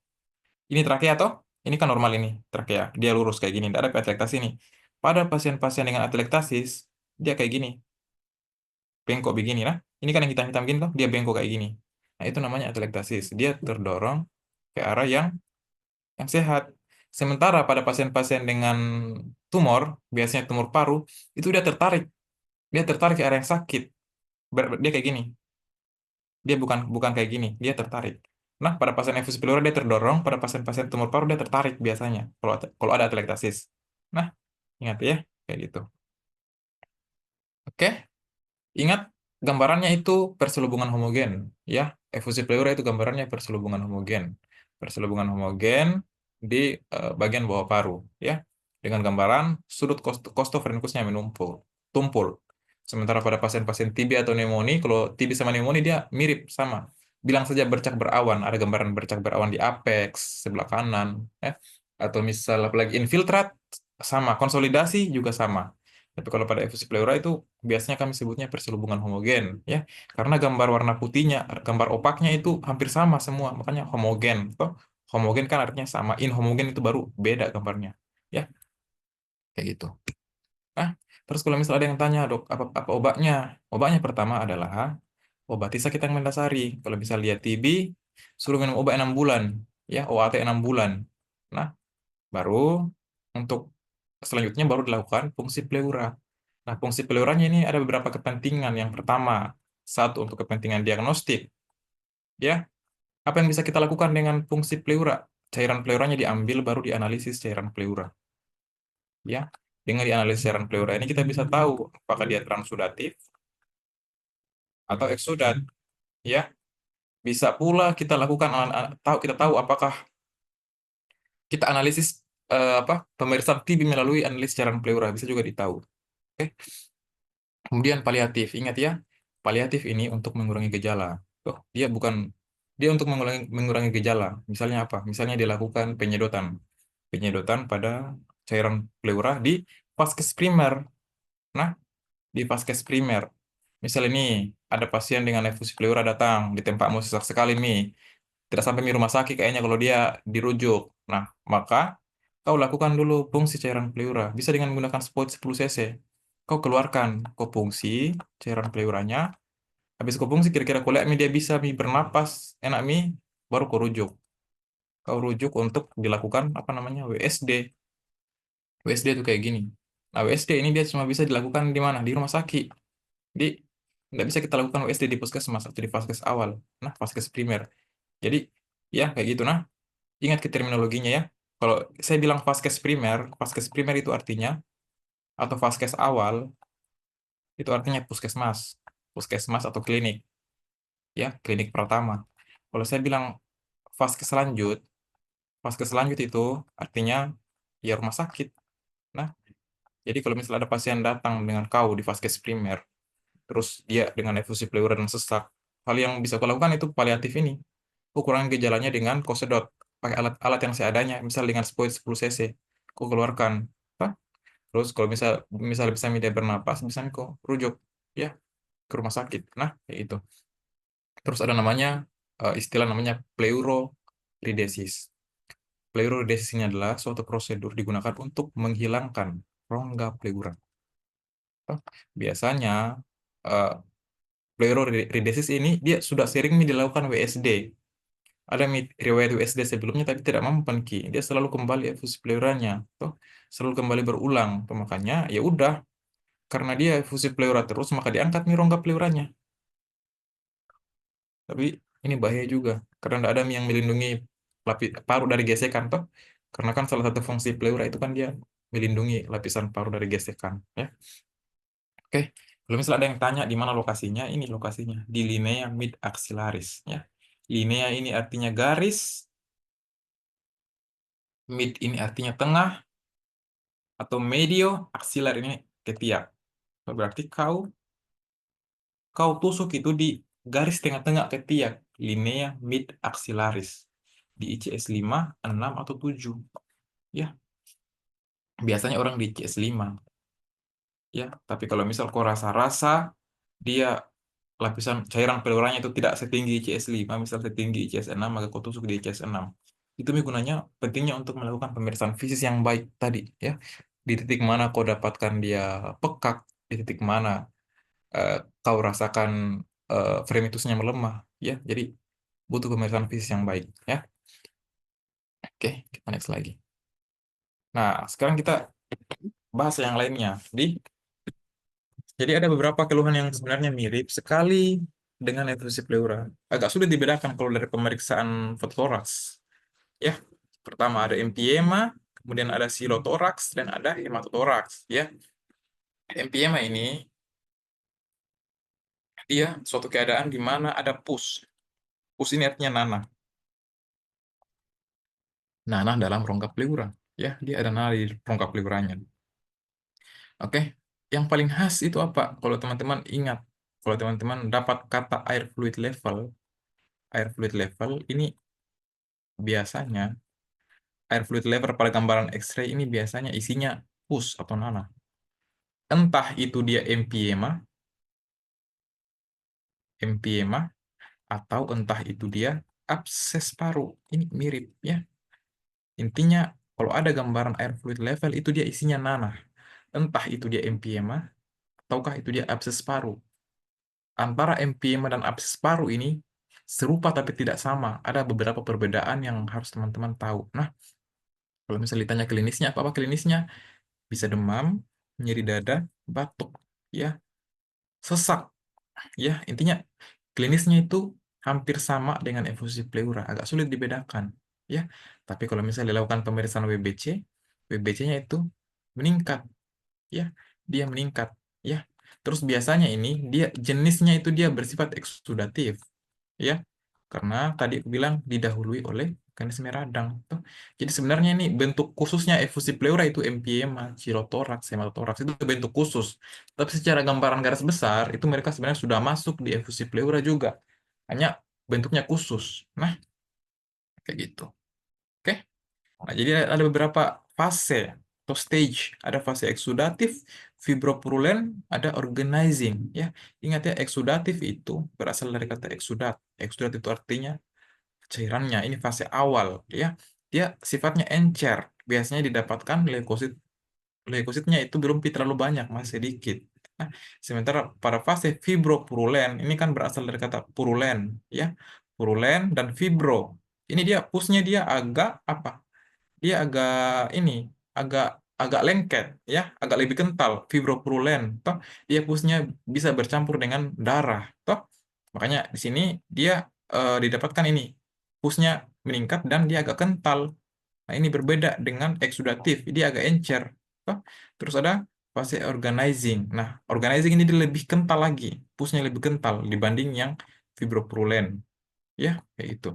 Ini trakea toh? Ini kan normal ini trakea. Dia lurus kayak gini, tidak ada atelektasis ini. Pada pasien-pasien dengan atelektasis, dia kayak gini, bengkok begini. Nah, ini kan yang hitam-hitam gini toh, dia bengkok kayak gini. Nah, itu namanya atelektasis. Dia terdorong ke arah yang sehat. Sementara pada pasien-pasien dengan tumor, biasanya tumor paru, itu dia tertarik. Dia tertarik ke arah yang sakit. Dia kayak gini. Dia bukan bukan kayak gini, dia tertarik. Nah, pada pasien infusi pleura dia terdorong, pada pasien-pasien tumor paru dia tertarik biasanya kalau ada atelektasis. Nah, ingat ya, kayak gitu. Oke, ingat gambarannya itu perselubungan homogen, ya. Efusi pleura itu gambarannya perselubungan homogen. Perselubungan homogen di bagian bawah paru, ya. Dengan gambaran sudut costophrenikusnya menumpul, tumpul. Sementara pada pasien-pasien TB atau pneumonia, kalau TB sama pneumonia dia mirip sama. Bilang saja bercak berawan, ada gambaran bercak berawan di apex sebelah kanan, ya. Atau misal apalagi infiltrat sama, konsolidasi juga sama. Tapi kalau pada efusi pleura itu biasanya kami sebutnya perselubungan homogen, ya. Karena gambar warna putihnya, gambar opaknya itu hampir sama semua, makanya homogen. Toh, homogen kan artinya sama, inhomogen itu baru beda gambarnya. Ya, kayak gitu. Nah, terus kalau misalnya ada yang tanya, dok, apa obatnya? Obatnya pertama adalah obati sakit yang mendasari. Kalau bisa lihat TB, suruh minum obat 6 bulan, ya, OAT 6 bulan. Nah, baru untuk selanjutnya baru dilakukan fungsi pleura. Nah, fungsi pleuranya ini ada beberapa kepentingan. Yang pertama, satu untuk kepentingan diagnostik, ya. Apa yang bisa kita lakukan dengan fungsi pleura? Cairan pleuranya diambil baru dianalisis cairan pleura, ya. Dengan dianalisis cairan pleura ini kita bisa tahu apakah dia transudatif atau eksudat, ya. Bisa pula kita lakukan kita tahu apakah kita analisis pemeriksaan TB melalui analisis cairan pleura bisa juga ditahu. Oke. Kemudian paliatif, ingat ya, paliatif ini untuk mengurangi gejala. Oh, dia untuk mengurangi gejala. Misalnya apa? Misalnya dilakukan penyedotan, penyedotan pada cairan pleura di vaskes primer. Nah, di vaskes primer, misal ini ada pasien dengan efusi pleura datang di tempatmu sesak sekali nih, tidak sampai di rumah sakit kayaknya kalau dia dirujuk. Nah, maka kau lakukan dulu fungsi cairan pleura. Bisa dengan menggunakan spot 10 cc. Kau keluarkan, kau fungsi cairan pleuranya. Habis kau fungsi kira-kira kau lihat dia bisa bernapas enak baru kau rujuk. Kau rujuk untuk dilakukan apa namanya WSD. WSD itu kayak gini. Nah, WSD ini dia cuma bisa dilakukan di mana? Di rumah sakit. Di nggak bisa kita lakukan WSD di puskesmas atau di vaskes awal. Nah, vaskes primer. Jadi ya kayak gitu. Nah, ingat ke terminologinya ya. Kalau saya bilang vaskes primer itu artinya atau vaskes awal itu artinya puskesmas, puskesmas atau klinik, ya klinik pertama. Kalau saya bilang vaskes lanjut, vaskes lanjut itu artinya ya rumah sakit. Nah, jadi kalau misalnya ada pasien datang dengan kau di vaskes primer, terus dia dengan efusi pleura dan sesak, hal yang bisa kau lakukan itu paliatif ini. Kau kurangi gejalanya dengan kau sedot pakai alat-alat yang seadanya, misal dengan spoid 10 cc. Kau keluarkan. Apa? Terus kalau misal bisa dia bernapas, bisa kau rujuk ya ke rumah sakit. Nah, kayak itu. Terus ada namanya istilah namanya pleuroridesis. Pleuroridesis ini adalah suatu prosedur digunakan untuk menghilangkan rongga pleura. Biasanya eh, pleuroridesis ini dia sudah sering dilakukan WSD. ada riwayat USD sebelumnya tapi tidak mempan Ki. Dia selalu kembali efusi pleuranya, toh selalu kembali berulang. Toh, makanya ya udah, karena dia efusi pleura terus maka diangkat nih rongga pleuranya. Tapi ini bahaya juga karena tidak ada yang melindungi paru dari gesekan toh. Karena kan salah satu fungsi pleura itu kan dia melindungi lapisan paru dari gesekan, ya. Oke, kalau misalnya ada yang tanya di mana lokasinya, ini lokasinya di linea mid axillaris, ya. Linea ini artinya garis, mid ini artinya tengah, atau medio, axilar ini ketiak. Berarti kau tusuk itu di garis tengah-tengah ketiak, linea mid axillaris di ICS 5, 6 atau 7. Ya, biasanya orang di ICS 5. Ya, tapi kalau misal kau rasa-rasa dia lapisan cairan pleuranya itu tidak setinggi ICS 5, misal setinggi ICS 6, maka kau tusuk di ICS 6. Itu gunanya pentingnya untuk melakukan pemeriksaan fisis yang baik tadi, ya. Di titik mana kau dapatkan dia pekak, di titik mana eh, kau rasakan fremitusnya melemah, ya. Jadi butuh pemeriksaan fisis yang baik, ya. Oke, kita next lagi. Nah, sekarang kita bahas yang lainnya. Jadi ada beberapa keluhan yang sebenarnya mirip sekali dengan efusi pleura. Agak sulit dibedakan kalau dari pemeriksaan fototoraks. Ya, pertama ada empiema, kemudian ada silotoraks, dan ada hematotoraks. Ya, empiema ini dia suatu keadaan di mana ada pus. Pus ini artinya nanah. Nanah dalam rongga pleura. Ya, dia ada nanah di rongga pleuranya. Oke, yang paling khas itu apa? Kalau teman-teman ingat, kalau teman-teman dapat kata air fluid level ini biasanya air fluid level pada gambaran X-ray ini biasanya isinya pus atau nanah. Entah itu dia empiema atau entah itu dia abses paru. Ini mirip, ya. Intinya kalau ada gambaran air fluid level itu dia isinya nanah. Entah itu dia empiema ataukah itu dia abses paru. Antara empiema dan abses paru ini serupa tapi tidak sama. Ada beberapa perbedaan yang harus teman-teman tahu. Nah, kalau misalnya ditanya klinisnya, apa-apa klinisnya? Bisa demam, nyeri dada, batuk, ya, sesak, ya. Intinya klinisnya itu hampir sama dengan efusi pleura, agak sulit dibedakan, ya. Tapi kalau misalnya dilakukan pemeriksaan WBC, WBC-nya itu meningkat, ya, dia meningkat, ya. Terus biasanya ini dia jenisnya itu dia bersifat eksudatif, ya, karena tadi aku bilang didahului oleh mekanisme radang. Tuh. Jadi sebenarnya ini bentuk khususnya efusi pleura itu empiema, chirotoraks, hematotoraks itu bentuk khusus. Tapi secara gambaran garis besar itu mereka sebenarnya sudah masuk di efusi pleura juga. Hanya bentuknya khusus. Nah, kayak gitu. Oke. Nah, jadi ada beberapa fase atau stage. Ada fase eksudatif, fibropurulen, ada organizing. Ya, ingat ya, eksudatif itu berasal dari kata eksudat. Eksudat itu artinya cairannya. Ini fase awal, ya. Dia sifatnya encer. Biasanya didapatkan leukosit. Leukositnya itu belum terlalu banyak, masih sedikit. Nah, sementara pada fase fibropurulen, ini kan berasal dari kata purulen, ya. Purulen dan fibro. Ini dia pusnya dia agak apa? Dia agak ini agak agak lengket, ya, agak lebih kental, fibropurulen toh. Dia pusnya bisa bercampur dengan darah toh, makanya di sini dia didapatkan ini pusnya meningkat dan dia agak kental. Nah, ini berbeda dengan eksudatif, dia agak encer toh. Terus ada fase organizing. Nah, organizing ini dia lebih kental lagi, pusnya lebih kental dibanding yang fibropurulen, ya, kayak itu.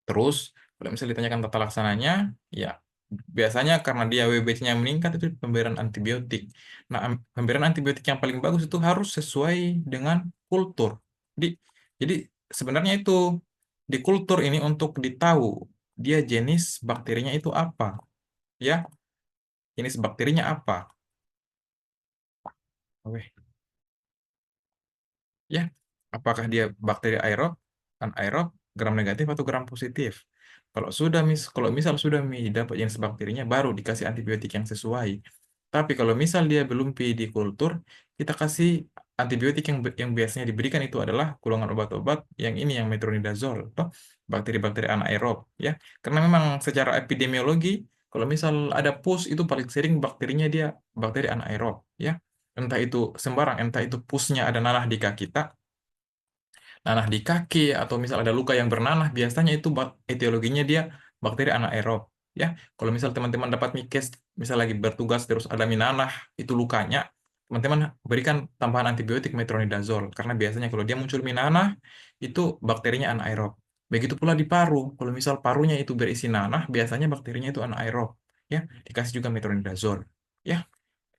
Terus, kalau misalnya ditanyakan tata laksananya, ya biasanya karena dia WBC-nya meningkat itu pemberian antibiotik. Nah, pemberian antibiotik yang paling bagus itu harus sesuai dengan kultur. Jadi, jadi sebenarnya itu di kultur ini untuk ditahu dia jenis bakterinya itu apa, ya, jenis bakterinya apa. Oke. Ya, apakah dia bakteri aerob, anaerob, gram negatif atau gram positif. Kalau misal sudah dapat jenis bakterinya, baru dikasih antibiotik yang sesuai. Tapi kalau misal dia belum pi di kultur, kita kasih antibiotik yang biasanya diberikan itu adalah golongan obat-obat yang ini yang metronidazole atau bakteri-bakteri anaerob ya. Karena memang secara epidemiologi kalau misal ada pus itu paling sering bakterinya dia bakteri anaerob ya. Entah itu sembarang, entah itu pusnya ada nanah di kaki kita, nanah di kaki atau misal ada luka yang bernanah, biasanya itu etiologinya dia bakteri anaerob ya. Kalau misal teman-teman dapat mikes misal lagi bertugas terus ada minanah itu lukanya, teman-teman berikan tambahan antibiotik metronidazole karena biasanya kalau dia muncul minanah itu bakterinya anaerob. Begitu pula di paru, kalau misal parunya itu berisi nanah, biasanya bakterinya itu anaerob ya, dikasih juga metronidazole ya.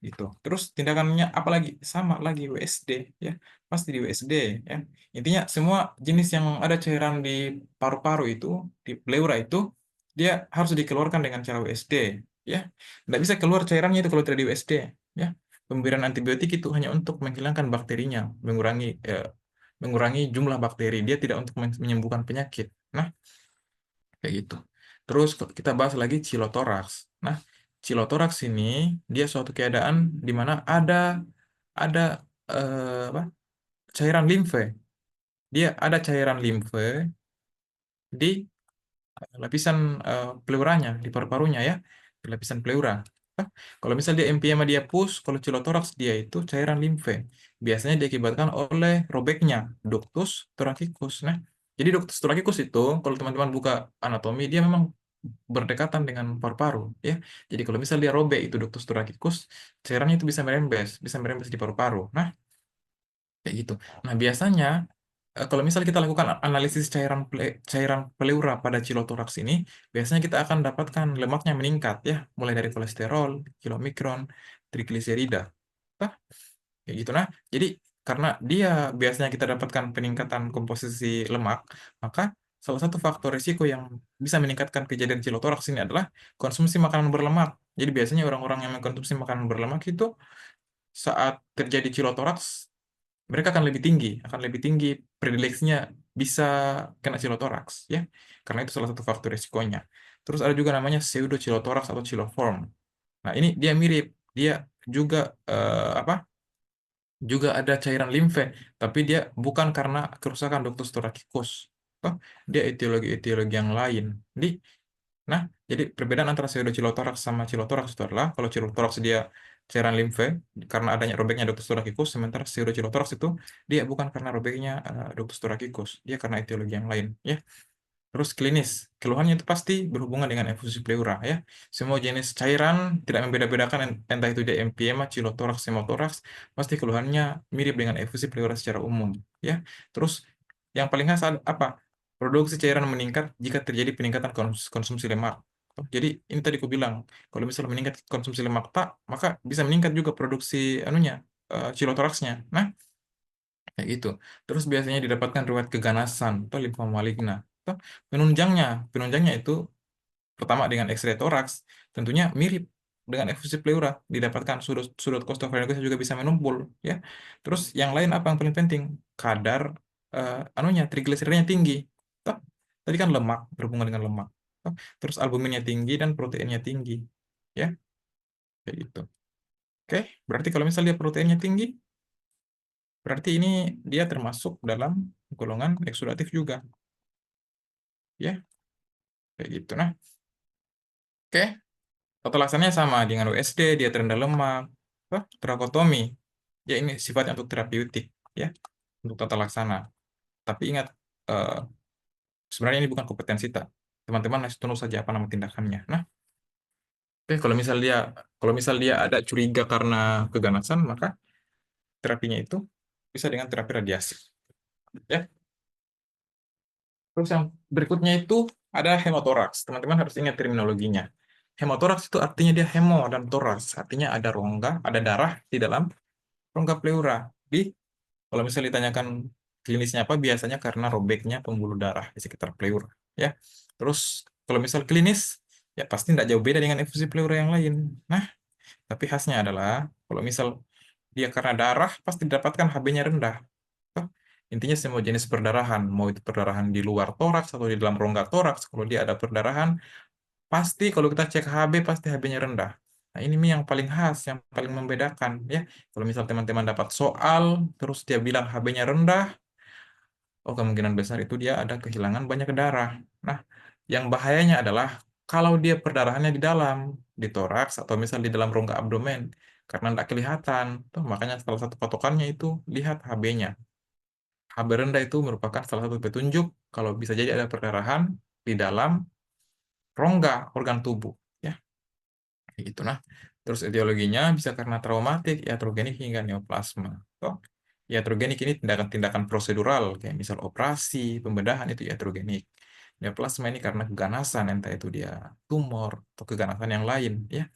Gitu. Terus tindakannya apalagi sama lagi WSD ya, pasti di WSD ya. Intinya semua jenis yang ada cairan di paru-paru itu, di pleura itu, dia harus dikeluarkan dengan cara WSD ya. Tidak bisa keluar cairannya itu kalau tidak di WSD ya. Pemberian antibiotik itu hanya untuk menghilangkan bakterinya, mengurangi jumlah bakteri. Dia tidak untuk menyembuhkan penyakit. Nah, kayak gitu. Terus kita bahas lagi chilotoraks. Nah, chilotoraks ini dia suatu keadaan di mana ada apa? Cairan limfe. Dia ada cairan limfe di lapisan pleuranya, di paru-parunya ya, di lapisan pleura. Nah, kalau misal dia emphysema dia pus, kalau chilotoraks dia itu cairan limfe. Biasanya diakibatkan oleh robeknya ductus thoracicus. Nah, jadi ductus thoracicus itu kalau teman-teman buka anatomi dia memang berdekatan dengan paru-paru ya. Jadi kalau misal dia robek itu ductus thoracicus, cairannya itu bisa merembes di paru-paru. Nah, kayak gitu. Nah, biasanya kalau misal kita lakukan analisis cairan pleura pada chilotoraks ini, biasanya kita akan dapatkan lemaknya meningkat ya, mulai dari kolesterol, kilomikron, trigliserida. Nah, kayak gitu. Nah, jadi karena dia biasanya kita dapatkan peningkatan komposisi lemak, maka salah satu faktor risiko yang bisa meningkatkan kejadian chilotoraks ini adalah konsumsi makanan berlemak. Jadi biasanya orang-orang yang mengkonsumsi makanan berlemak itu saat terjadi chilotoraks mereka akan lebih tinggi predileksinya bisa kena chilotoraks ya, karena itu salah satu faktor risikonya. Terus ada juga namanya pseudochilotoraks atau chiloform. Nah ini dia mirip, dia juga apa juga ada cairan limfe, tapi dia bukan karena kerusakan ductus thoracicus. Toh, dia etiologi yang lain. Nah, jadi perbedaan antara pseudochilotoraks sama chilotoraks itu adalah kalau chilotoraks dia cairan limfe karena adanya robeknya ductus thoracicus, sementara pseudochilotoraks itu dia bukan karena robeknya ductus thoracicus, dia karena etiologi yang lain ya. Terus klinis, keluhannya itu pasti berhubungan dengan efusi pleura ya. Semua jenis cairan tidak membeda-bedakan entah itu dia emphysema, chilotoraks, pseudotoraks, pasti keluhannya mirip dengan efusi pleura secara umum ya. Terus yang paling khas apa? Produksi cairan meningkat jika terjadi peningkatan konsumsi lemak. Jadi ini tadi aku bilang, kalau misalnya meningkat konsumsi lemak tak, maka bisa meningkat juga produksi anunya, chilotoraksnya. Nah, kayak gitu. Terus biasanya didapatkan riwayat keganasan atau limfoma maligna. Atau penunjangnya itu pertama dengan X-ray toraks, tentunya mirip dengan efusi pleura, didapatkan sudut sudut kostoferengus juga bisa menumpul ya. Terus yang lain apa yang paling penting? Kadar anunya trigliseridnya tinggi. Toh, tadi kan lemak berhubungan dengan lemak. Toh, terus albuminnya tinggi dan proteinnya tinggi. Ya, kayak gitu. Oke, berarti kalau misalnya dia proteinnya tinggi, berarti ini dia termasuk dalam golongan eksudatif juga. Ya, kayak gitu. Nah, oke. Tata laksananya sama dengan USD, dia terendah lemak, trakotomi. Ya ini sifatnya untuk terapeutik, ya, untuk tata laksana. Tapi ingat, eh, sebenarnya ini bukan kompetensi tak. Teman-teman harus tunduk saja apa nama tindakannya. Nah, oke, kalau misal dia ada curiga karena keganasan, maka terapinya itu bisa dengan terapi radiasi. Ya. Terus yang berikutnya itu ada hemotoraks. Teman-teman harus ingat terminologinya. Hemotoraks itu artinya dia hemo dan toraks, artinya ada rongga, ada darah di dalam rongga pleura. Di Kalau misalnya ditanyakan klinisnya apa, biasanya karena robeknya pembuluh darah di sekitar pleura. Ya, terus kalau misal klinis, ya pasti tidak jauh beda dengan infusi pleura yang lain. Nah, tapi khasnya adalah kalau misal dia karena darah, pasti didapatkan Hb-nya rendah. Toh, intinya semua jenis perdarahan, mau itu perdarahan di luar toraks atau di dalam rongga toraks, kalau dia ada perdarahan, pasti kalau kita cek Hb, pasti Hb-nya rendah. Nah, ini nih yang paling khas, yang paling membedakan ya. Kalau misal teman-teman dapat soal, terus dia bilang HB-nya rendah, oh kemungkinan besar itu dia ada kehilangan banyak darah. Nah, yang bahayanya adalah kalau dia perdarahannya di dalam, di toraks atau misal di dalam rongga abdomen, karena tidak kelihatan. Tuh, makanya salah satu patokannya itu lihat HB-nya. HB rendah itu merupakan salah satu petunjuk kalau bisa jadi ada perdarahan di dalam rongga organ tubuh. Ya, kayak gitu. Nah, terus etiologinya bisa karena traumatik, iatrogenik hingga neoplasma. Toh, iatrogenik ini tindakan-tindakan prosedural kayak misal operasi, pembedahan itu iatrogenik. Neoplasma ini karena keganasan, entah itu dia tumor atau keganasan yang lain, ya.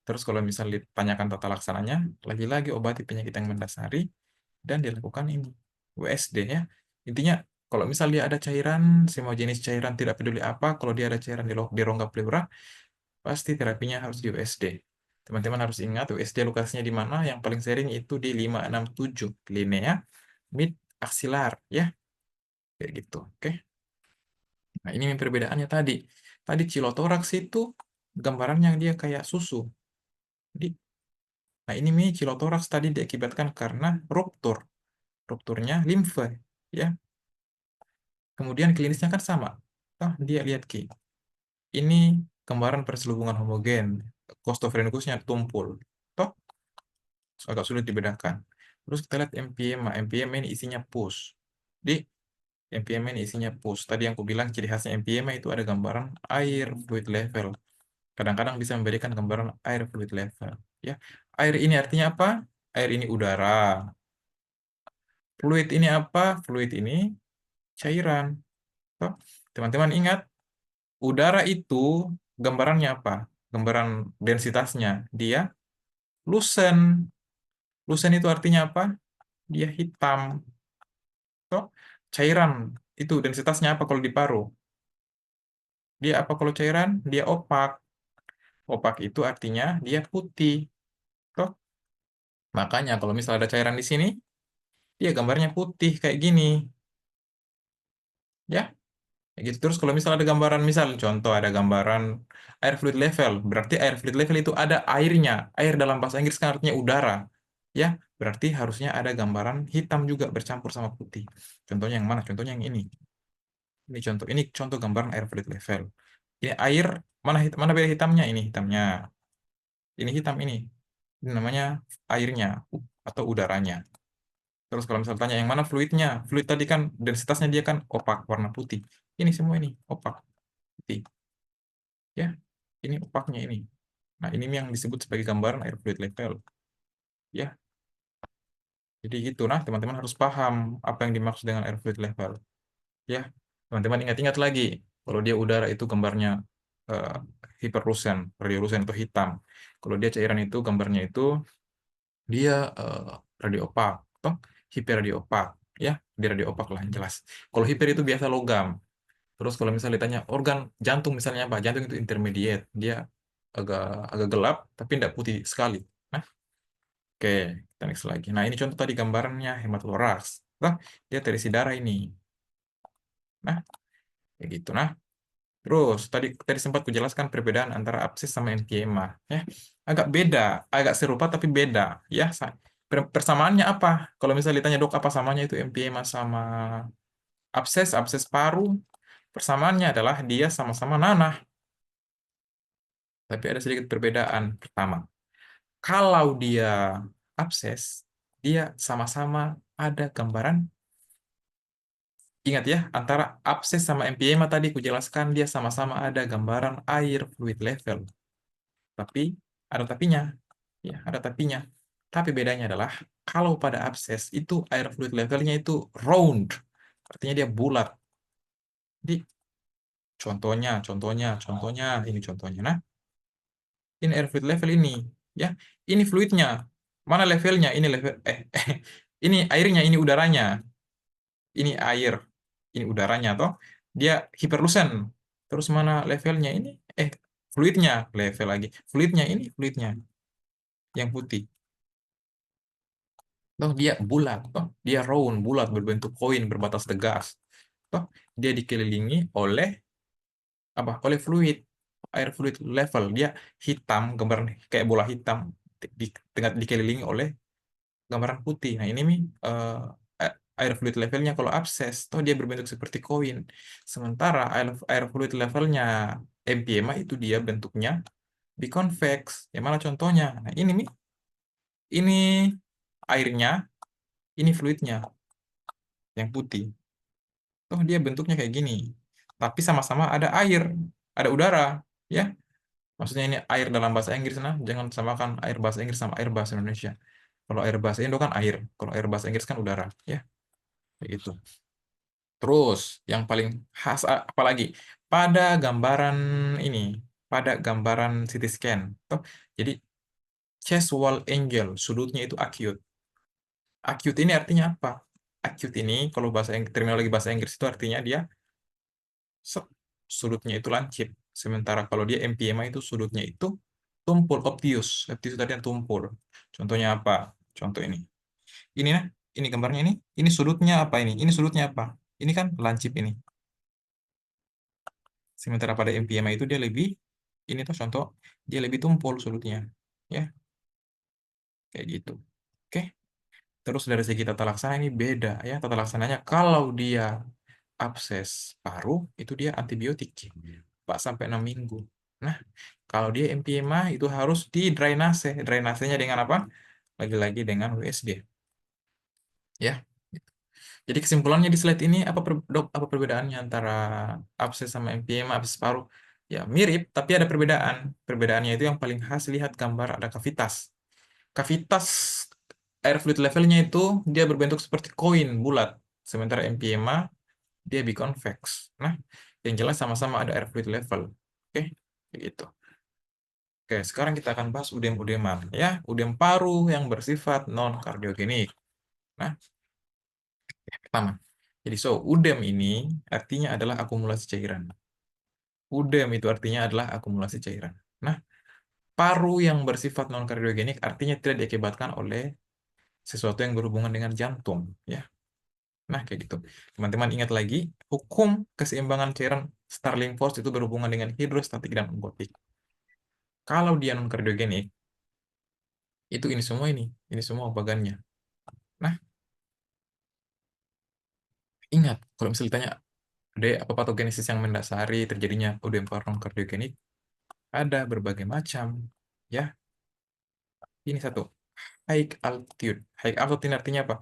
Terus kalau misal ditanyakan tata laksananya, lagi-lagi obati penyakit yang mendasari dan dilakukan ini WSD ya. Intinya kalau misal dia ada cairan, semua jenis cairan tidak peduli apa, kalau dia ada cairan di rongga pleura, pasti terapinya harus di USD. Teman-teman harus ingat USD lokasinya di mana? Yang paling sering itu di 567 linea mid aksilar ya. Kayak gitu. Oke. Nah, ini perbedaannya tadi. Tadi chilotoraks itu gambarannya dia kayak susu. Jadi, nah ini nih chilotoraks tadi diakibatkan karena rupturnya limfe ya. Kemudian klinisnya kan sama. Nah, dia lihat Ki. Ini gambaran perselubungan homogen. Costophrenicusnya tumpul. Toh agak sulit dibedakan. Terus kita lihat MPMA. MPMA ini isinya pus. Di MPMA ini isinya pus. Tadi yang aku bilang ciri khasnya MPMA itu ada gambaran air fluid level. Kadang-kadang bisa memberikan gambaran air fluid level. Ya, air ini artinya apa? Air ini udara. Fluid ini apa? Fluid ini cairan. Toh, teman-teman ingat, udara itu gambarannya apa? Gambaran densitasnya. Dia lucent. Lucent itu artinya apa? Dia hitam. Toh, cairan itu densitasnya apa kalau diparu? Dia apa kalau cairan? Dia opak. Opak itu artinya dia putih. Toh, makanya kalau misalnya ada cairan di sini, dia gambarnya putih kayak gini. Ya, kayak gitu. Terus kalau misalnya ada gambaran, misal contoh ada gambaran air fluid level, berarti air fluid level itu ada airnya. Air dalam bahasa Inggris kan artinya udara. Ya, berarti harusnya ada gambaran hitam juga bercampur sama putih. Contohnya yang mana? Contohnya yang ini. Ini contoh gambaran air fluid level. Ini air, mana beda hitamnya? Ini hitamnya. Ini hitam ini. Ini namanya airnya atau udaranya. Terus kalau misalnya tanya yang mana fluidnya? Fluid tadi kan densitasnya dia kan opak, warna putih. Ini semua ini opak, putih. Ya, ini opaknya ini. Nah, ini yang disebut sebagai gambaran air fluid level. Ya, jadi gitu. Nah, teman-teman harus paham apa yang dimaksud dengan air fluid level. Ya, teman-teman ingat-ingat lagi. Kalau dia udara itu gambarnya eh, hyperlucent, radiolucent itu hitam. Kalau dia cairan itu gambarnya itu dia radio opak, toh hiper radio opak, ya, dia radio opak lah yang jelas. Kalau hiper itu biasa logam. Terus kalau misalnya ditanya organ jantung misalnya apa, jantung itu intermediate, dia agak agak gelap tapi tidak putih sekali. Nah, oke, kita next lagi. Nah, ini contoh tadi gambarannya hematotoraks. Nah, dia terisi darah ini. Nah, kayak gitu. Nah, terus tadi tadi sempat kujelaskan perbedaan antara abses sama emfyema, ya. Agak beda, agak serupa tapi beda, ya. Persamaannya apa? Kalau misalnya ditanya dok apa samanya itu emfyema sama abses, abses paru, persamaannya adalah dia sama-sama nanah, tapi ada sedikit perbedaan. Pertama, kalau dia abses, dia sama-sama ada gambaran. Ingat ya, antara abses sama emfyema tadi kujelaskan dia sama-sama ada gambaran air fluid level. Tapi ada tapinya, ya ada tapinya. Tapi bedanya adalah kalau pada abses itu air fluid levelnya itu round, artinya dia bulat. Jadi contohnya, ini contohnya. Nah, ini air fluid level ini, ya, ini fluidnya. Mana levelnya? Ini level, ini airnya, ini udaranya, ini air, ini udaranya, toh dia hiperlusen. Terus mana levelnya ini? Fluidnya, level lagi. Fluidnya ini, fluidnya yang putih. Toh dia bulat, toh dia round, bulat berbentuk koin berbatas tegas. Toh dia dikelilingi oleh apa? Oleh fluid. air fluid level. Dia hitam, gambaran kayak bola hitam di tengah dikelilingi oleh gambaran putih. Nah, ini nih air fluid levelnya kalau abses, toh dia berbentuk seperti koin. Sementara air fluid levelnya empiema itu dia bentuknya biconvex. Ya mana contohnya? Nah, ini nih, ini airnya, ini fluidnya yang putih. Toh dia bentuknya kayak gini. Tapi sama-sama ada air, ada udara, ya. Maksudnya ini air dalam bahasa Inggris, nah jangan samakan air bahasa Inggris sama air bahasa Indonesia. Kalau air bahasa Indo kan air, kalau air bahasa Inggris kan udara, ya, kayak gitu. Terus yang paling khas apalagi pada gambaran ini, pada gambaran CT scan, toh, jadi chest wall angle, sudutnya itu acute. Acute ini artinya apa? Acute ini kalau terminologi bahasa Inggris itu artinya dia sudutnya itu lancip. Sementara kalau dia empiema itu sudutnya itu tumpul, obtuse. Obtuse itu artinya tumpul. Contohnya apa? Contoh ini. Ini nah, ini gambarnya ini. Ini sudutnya apa ini? Ini sudutnya apa? Ini kan lancip ini. Sementara pada empiema itu dia lebih, ini tuh contoh, dia lebih tumpul sudutnya. Ya, kayak gitu. Oke. Terus dari segi tata laksana ini beda ya. Tata laksananya kalau dia abses paru itu dia antibiotik 4 sampai 6 minggu. Nah, kalau dia empiema itu harus di drainase. Drainasenya dengan apa? Lagi-lagi dengan WSD. Ya. Jadi kesimpulannya di slide ini apa dok, apa perbedaannya antara abses sama empiema, abses paru? Ya, mirip tapi ada perbedaan. Perbedaannya itu yang paling khas, lihat gambar ada kavitas. Kavitas air fluid levelnya itu dia berbentuk seperti koin bulat. Sementara empiema dia biconvex. Nah, yang jelas sama-sama ada air fluid level. Oke, begitu. Oke, sekarang kita akan bahas udem-udeman ya, udem paru yang bersifat non kardiogenik. Nah, pertama. Jadi udem ini artinya adalah akumulasi cairan. Udem itu artinya adalah akumulasi cairan. Nah, paru yang bersifat non kardiogenik artinya tidak diakibatkan oleh sesuatu yang berhubungan dengan jantung, ya. Nah, kayak gitu. Teman-teman ingat lagi, hukum keseimbangan cairan Starling force itu berhubungan dengan hidrostatik dan onkotik. Kalau dia non kardiogenik, itu ini semua bagannya. Nah, ingat, kalau misalnya ditanya, apa patogenesis yang mendasari terjadinya UDM non kardiogenik? Ada berbagai macam, ya. Ini satu, high altitude. High altitude ini artinya apa?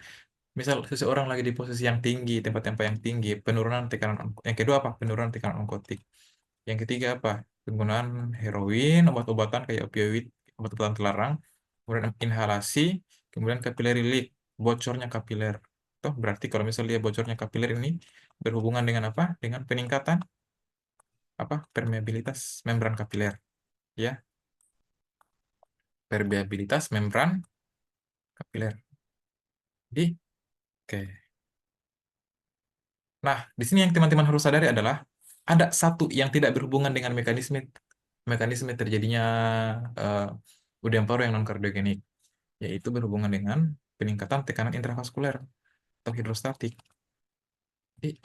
Misal seseorang lagi di posisi yang tinggi, tempat-tempat yang tinggi, penurunan tekanan. Yang kedua apa? Penurunan tekanan onkotik. Yang ketiga apa? Penggunaan heroin, obat-obatan kayak opioid, obat-obatan terlarang, kemudian inhalasi, kemudian capillary leak, bocornya kapiler. Toh berarti kalau misalnya dia bocornya kapiler ini berhubungan dengan apa? Dengan peningkatan apa? Permeabilitas membran kapiler, ya, permeabilitas membran kapiler. Jadi, oke. Nah, di sini yang teman-teman harus sadari adalah ada satu yang tidak berhubungan dengan mekanisme mekanisme terjadinya udem paru yang non kardiogenik, yaitu berhubungan dengan peningkatan tekanan intravaskuler atau hidrostatik. Jadi,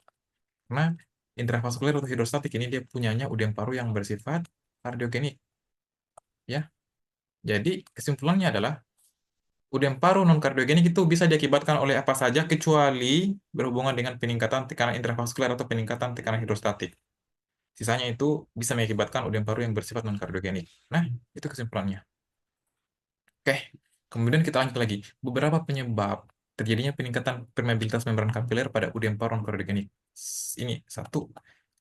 karena intravaskuler atau hidrostatik ini dia punyanya udem paru yang bersifat kardiogenik, ya. Jadi kesimpulannya adalah udem paru non kardiogenik itu bisa diakibatkan oleh apa saja kecuali berhubungan dengan peningkatan tekanan intravaskuler atau peningkatan tekanan hidrostatik. Sisanya itu bisa mengakibatkan udem paru yang bersifat non kardiogenik. Nah, itu kesimpulannya. Oke, kemudian kita lanjut lagi. Beberapa penyebab terjadinya peningkatan permeabilitas membran kapiler pada udem paru non kardiogenik. Ini satu,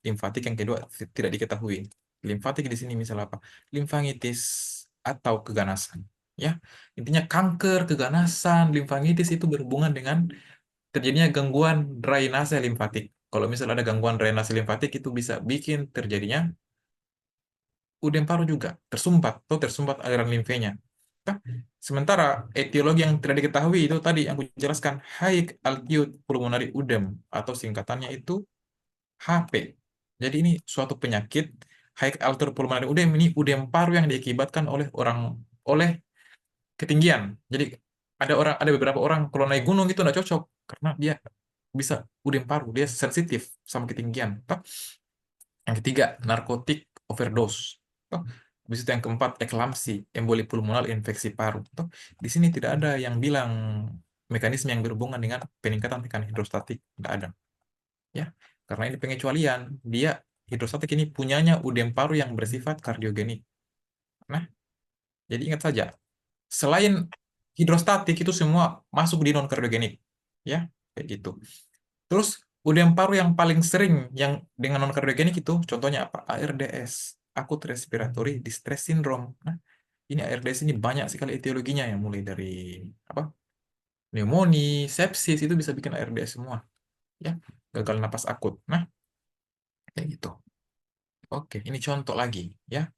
limfatik, yang kedua tidak diketahui. Limfatik di sini misalnya apa? Limfangitis atau keganasan. Ya, intinya kanker, keganasan, limfangitis itu berhubungan dengan terjadinya gangguan drainase limfatik. Kalau misalnya ada gangguan drainase limfatik itu bisa bikin terjadinya udem paru juga tersumpat atau tersumpat aliran limfenya. Nah, sementara etiologi yang tidak diketahui itu tadi yang aku jelaskan, high altitude pulmonary udem atau singkatannya itu HP. Jadi ini suatu penyakit high altitude pulmonary udem, ini udem paru yang diakibatkan oleh ketinggian. Jadi ada beberapa orang kalau naik gunung itu tidak cocok karena dia bisa udem paru, dia sensitif sama ketinggian. Yang ketiga, narkotik overdose. Toh, habis itu yang keempat, eklamsi, emboli pulmonal, infeksi paru. Toh, di sini tidak ada yang bilang mekanisme yang berhubungan dengan peningkatan tekanan hidrostatik, tidak ada. Ya, karena ini pengecualian. Dia hidrostatik ini punyanya udem paru yang bersifat kardiogenik. Nah, jadi ingat saja, selain hidrostatik itu semua masuk di non kardiogenik. Ya, kayak gitu. Terus udem paru yang paling sering yang dengan non kardiogenik itu contohnya apa? ARDS, akut respiratory distress syndrome. Nah, ini ARDS ini banyak sekali etiologinya yang mulai dari apa? Pneumonia, sepsis itu bisa bikin ARDS semua, ya. Gagal napas akut. Nah, kayak gitu. Oke, ini contoh lagi, ya.